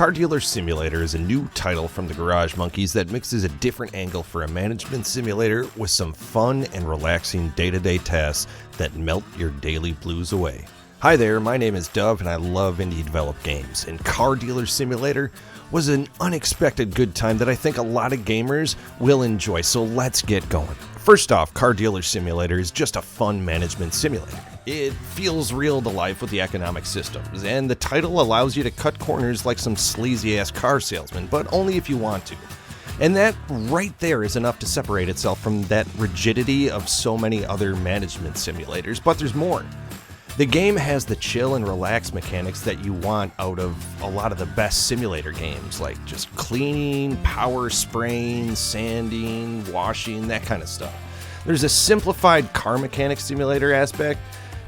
Car Dealer Simulator is a new title from the Garage Monkeys that mixes a different angle for a management simulator with some fun and relaxing day-to-day tasks that melt your daily blues away. Hi there, my name is Dove and I love indie developed games, and Car Dealer Simulator was an unexpected good time that I think a lot of gamers will enjoy, so let's get going. First off, Car Dealer Simulator is just a fun management simulator. It feels real to life with the economic systems, and the title allows you to cut corners like some sleazy-ass car salesman, but only if you want to. And that right there is enough to separate itself from that rigidity of so many other management simulators, but there's more. The game has the chill and relax mechanics that you want out of a lot of the best simulator games, like just cleaning, power spraying, sanding, washing, that kind of stuff. There's a simplified car mechanics simulator aspect,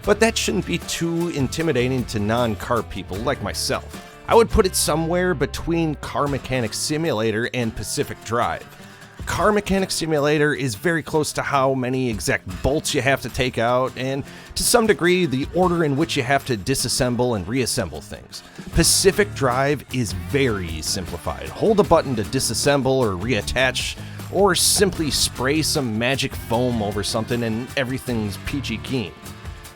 but that shouldn't be too intimidating to non-car people like myself. I would put it somewhere between Car Mechanics Simulator and Pacific Drive. Car Mechanics Simulator is very close to how many exact bolts you have to take out, and to some degree the order in which you have to disassemble and reassemble things. Pacific Drive is very simplified. Hold a button to disassemble or reattach, or simply spray some magic foam over something and everything's peachy keen.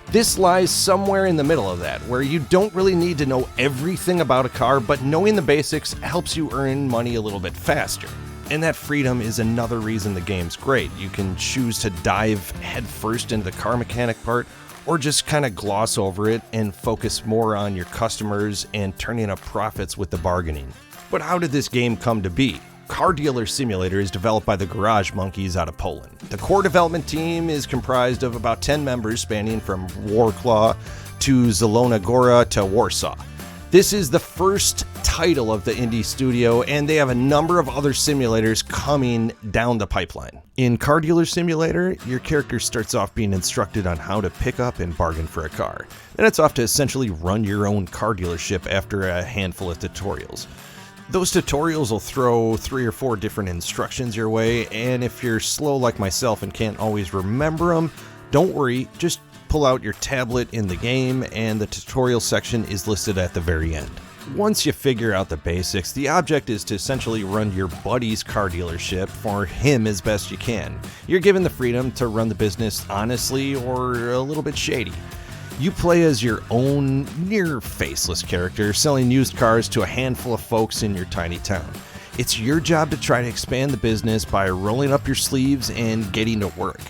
This lies somewhere in the middle of that, where you don't really need to know everything about a car, but knowing the basics helps you earn money a little bit faster. And that freedom is another reason the game's great. You can choose to dive headfirst into the car mechanic part, or just kind of gloss over it and focus more on your customers and turning up profits with the bargaining. But how did this game come to be? Car Dealer Simulator is developed by the Garage Monkeys out of Poland. The core development team is comprised of about 10 members spanning from Warclaw to Zielona Góra to Warsaw. This is the first title of the indie studio, and they have a number of other simulators coming down the pipeline. In Car Dealer Simulator, your character starts off being instructed on how to pick up and bargain for a car. Then it's off to essentially run your own car dealership after a handful of tutorials. Those tutorials will throw 3 or 4 different instructions your way, and if you're slow like myself and can't always remember them, don't worry, just pull out your tablet in the game and the tutorial section is listed at the very end. Once you figure out the basics, the object is to essentially run your buddy's car dealership for him as best you can. You're given the freedom to run the business honestly or a little bit shady. You play as your own near-faceless character, selling used cars to a handful of folks in your tiny town. It's your job to try to expand the business by rolling up your sleeves and getting to work.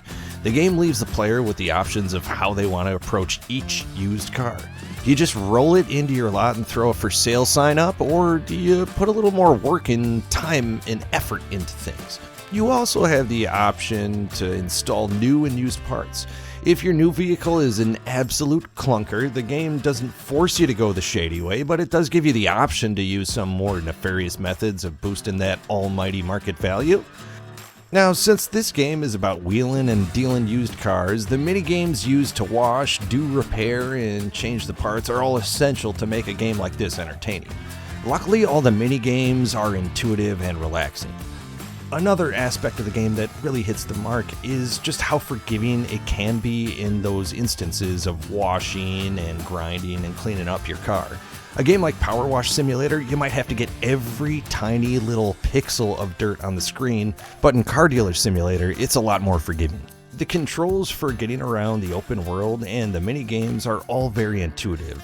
The game leaves the player with the options of how they want to approach each used car. Do you just roll it into your lot and throw a for sale sign up, or do you put a little more work and time and effort into things? You also have the option to install new and used parts. If your new vehicle is an absolute clunker, the game doesn't force you to go the shady way, but it does give you the option to use some more nefarious methods of boosting that almighty market value. Now, since this game is about wheeling and dealing used cars, the mini-games used to wash, do repair, and change the parts are all essential to make a game like this entertaining. Luckily, all the mini-games are intuitive and relaxing. Another aspect of the game that really hits the mark is just how forgiving it can be in those instances of washing and grinding and cleaning up your car. A game like Power Wash Simulator, you might have to get every tiny little pixel of dirt on the screen, but in Car Dealer Simulator, it's a lot more forgiving. The controls for getting around the open world and the mini games are all very intuitive.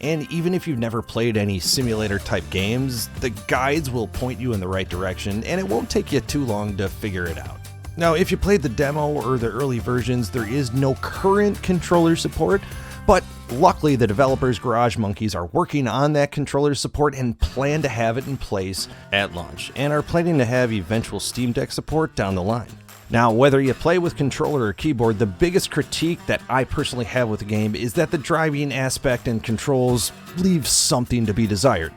And even if you've never played any simulator type games, the guides will point you in the right direction and it won't take you too long to figure it out. Now, if you played the demo or the early versions, there is no current controller support, but luckily the developers Garage Monkeys are working on that controller support and plan to have it in place at launch, and are planning to have eventual Steam Deck support down the line. Now, whether you play with controller or keyboard, the biggest critique that I personally have with the game is that the driving aspect and controls leave something to be desired.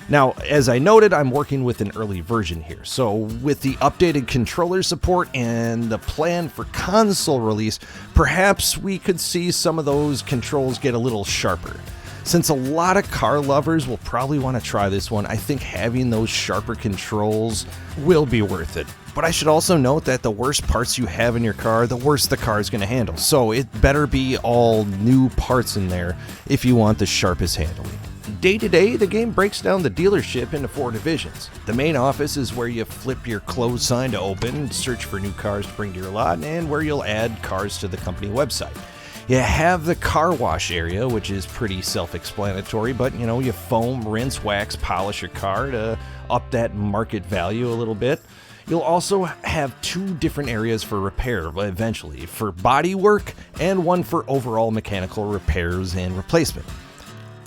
Now, as I noted, I'm working with an early version here, so with the updated controller support and the plan for console release, perhaps we could see some of those controls get a little sharper. Since a lot of car lovers will probably want to try this one, I think having those sharper controls will be worth it. But I should also note that the worse parts you have in your car, the worse the car is going to handle. So it better be all new parts in there if you want the sharpest handling. Day to day, the game breaks down the dealership into 4 divisions. The main office is where you flip your close sign to open, search for new cars to bring to your lot, and where you'll add cars to the company website. You have the car wash area, which is pretty self-explanatory, but you foam, rinse, wax, polish your car to up that market value a little bit. You'll also have 2 different areas for repair eventually, for body work and one for overall mechanical repairs and replacement.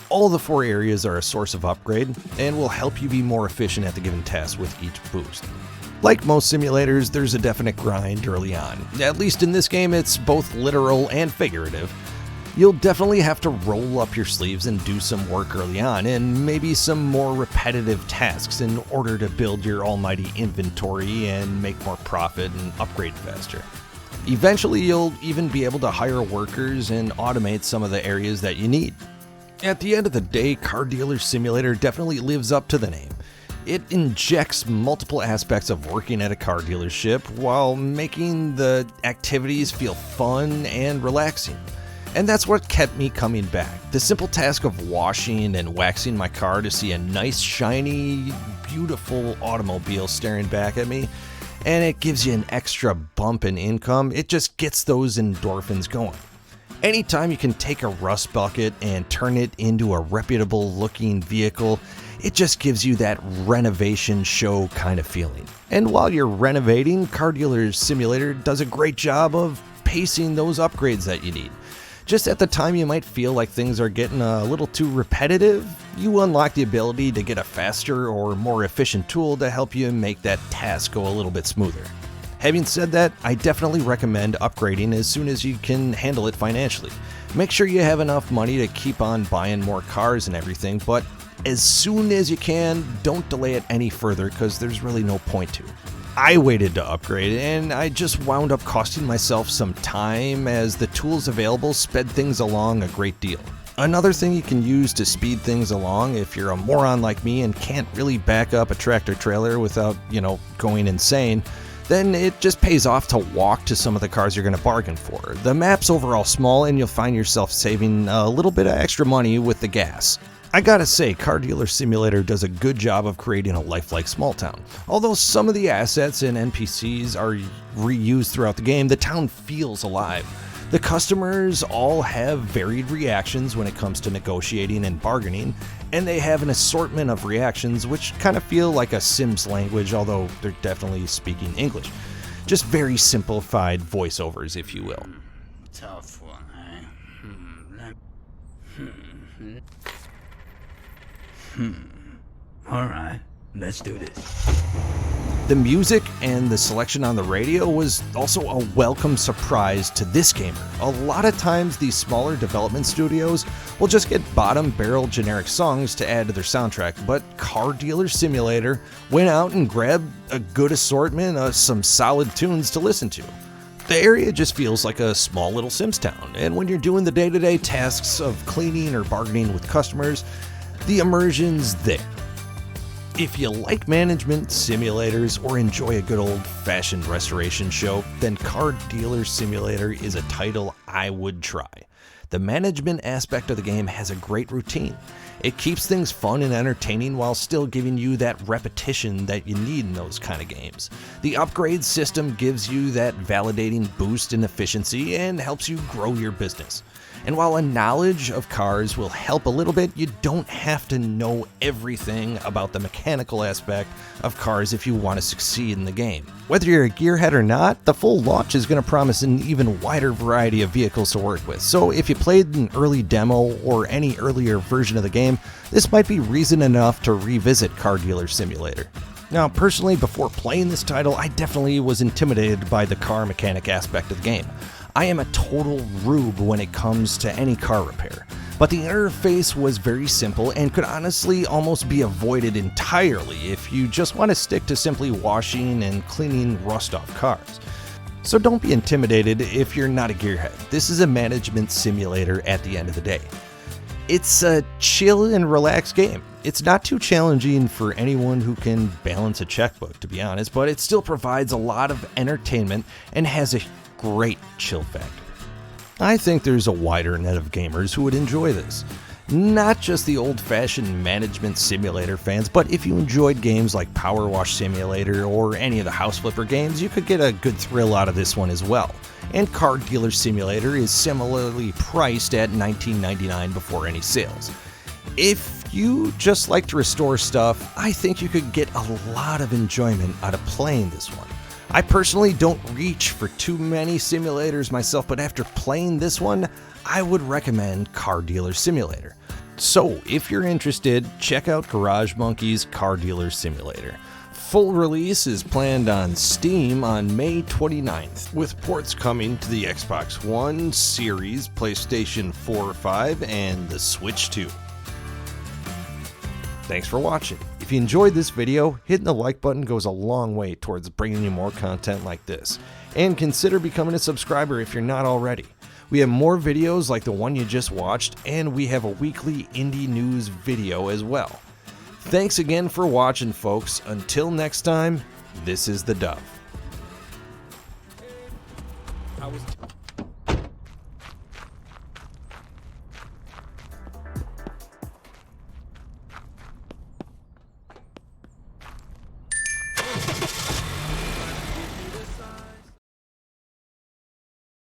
All the 4 areas are a source of upgrade and will help you be more efficient at the given task with each boost. Like most simulators, there's a definite grind early on. At least in this game, it's both literal and figurative. You'll definitely have to roll up your sleeves and do some work early on, and maybe some more repetitive tasks in order to build your almighty inventory and make more profit and upgrade faster. Eventually, you'll even be able to hire workers and automate some of the areas that you need. At the end of the day, Car Dealer Simulator definitely lives up to the name. It injects multiple aspects of working at a car dealership while making the activities feel fun and relaxing. And that's what kept me coming back. The simple task of washing and waxing my car to see a nice, shiny, beautiful automobile staring back at me, and it gives you an extra bump in income. It just gets those endorphins going. Anytime you can take a rust bucket and turn it into a reputable looking vehicle, it just gives you that renovation show kind of feeling. And while you're renovating, Car Dealer Simulator does a great job of pacing those upgrades that you need. Just at the time you might feel like things are getting a little too repetitive, you unlock the ability to get a faster or more efficient tool to help you make that task go a little bit smoother. Having said that, I definitely recommend upgrading as soon as you can handle it financially. Make sure you have enough money to keep on buying more cars and everything, but as soon as you can, don't delay it any further because there's really no point to. I waited to upgrade, and I just wound up costing myself some time as the tools available sped things along a great deal. Another thing you can use to speed things along if you're a moron like me and can't really back up a tractor trailer without, going insane, then it just pays off to walk to some of the cars you're going to bargain for. The map's overall small and you'll find yourself saving a little bit of extra money with the gas. I gotta say, Car Dealer Simulator does a good job of creating a lifelike small town. Although some of the assets and NPCs are reused throughout the game, the town feels alive. The customers all have varied reactions when it comes to negotiating and bargaining, and they have an assortment of reactions which kind of feel like a Sims language, although they're definitely speaking English. Just very simplified voiceovers, if you will. Tough one, Alright, let's do this. The music and the selection on the radio was also a welcome surprise to this gamer. A lot of times these smaller development studios will just get bottom barrel generic songs to add to their soundtrack, but Car Dealer Simulator went out and grabbed a good assortment of some solid tunes to listen to. The area just feels like a small little Sims town, and when you're doing the day-to-day tasks of cleaning or bargaining with customers, the immersion's there. If you like management simulators or enjoy a good old-fashioned restoration show, then Car Dealer Simulator is a title I would try. The management aspect of the game has a great routine. It keeps things fun and entertaining while still giving you that repetition that you need in those kind of games. The upgrade system gives you that validating boost in efficiency and helps you grow your business. And while a knowledge of cars will help a little bit, you don't have to know everything about the mechanical aspect of cars if you want to succeed in the game. Whether you're a gearhead or not, the full launch is going to promise an even wider variety of vehicles to work with. So if you played an early demo or any earlier version of the game, this might be reason enough to revisit Car Dealer Simulator. Now, personally, before playing this title, I definitely was intimidated by the car mechanic aspect of the game. I am a total rube when it comes to any car repair, but the interface was very simple and could honestly almost be avoided entirely if you just want to stick to simply washing and cleaning rust off cars. So don't be intimidated if you're not a gearhead. This is a management simulator at the end of the day. It's a chill and relaxed game. It's not too challenging for anyone who can balance a checkbook, to be honest, but it still provides a lot of entertainment and has a great chill factor. I think there's a wider net of gamers who would enjoy this. Not just the old-fashioned management simulator fans, but if you enjoyed games like Power Wash Simulator or any of the House Flipper games, you could get a good thrill out of this one as well. And Car Dealer Simulator is similarly priced at $19.99 before any sales. If you just like to restore stuff, I think you could get a lot of enjoyment out of playing this one. I personally don't reach for too many simulators myself, but after playing this one, I would recommend Car Dealer Simulator. So if you're interested, check out Garage Monkey's Car Dealer Simulator. Full release is planned on Steam on May 29th, with ports coming to the Xbox One, Series, PlayStation 4 or 5, and the Switch 2. Thanks for watching. If you enjoyed this video, hitting the like button goes a long way towards bringing you more content like this. And consider becoming a subscriber if you're not already. We have more videos like the one you just watched, and we have a weekly indie news video as well. Thanks again for watching, folks. Until next time, this is the Dove.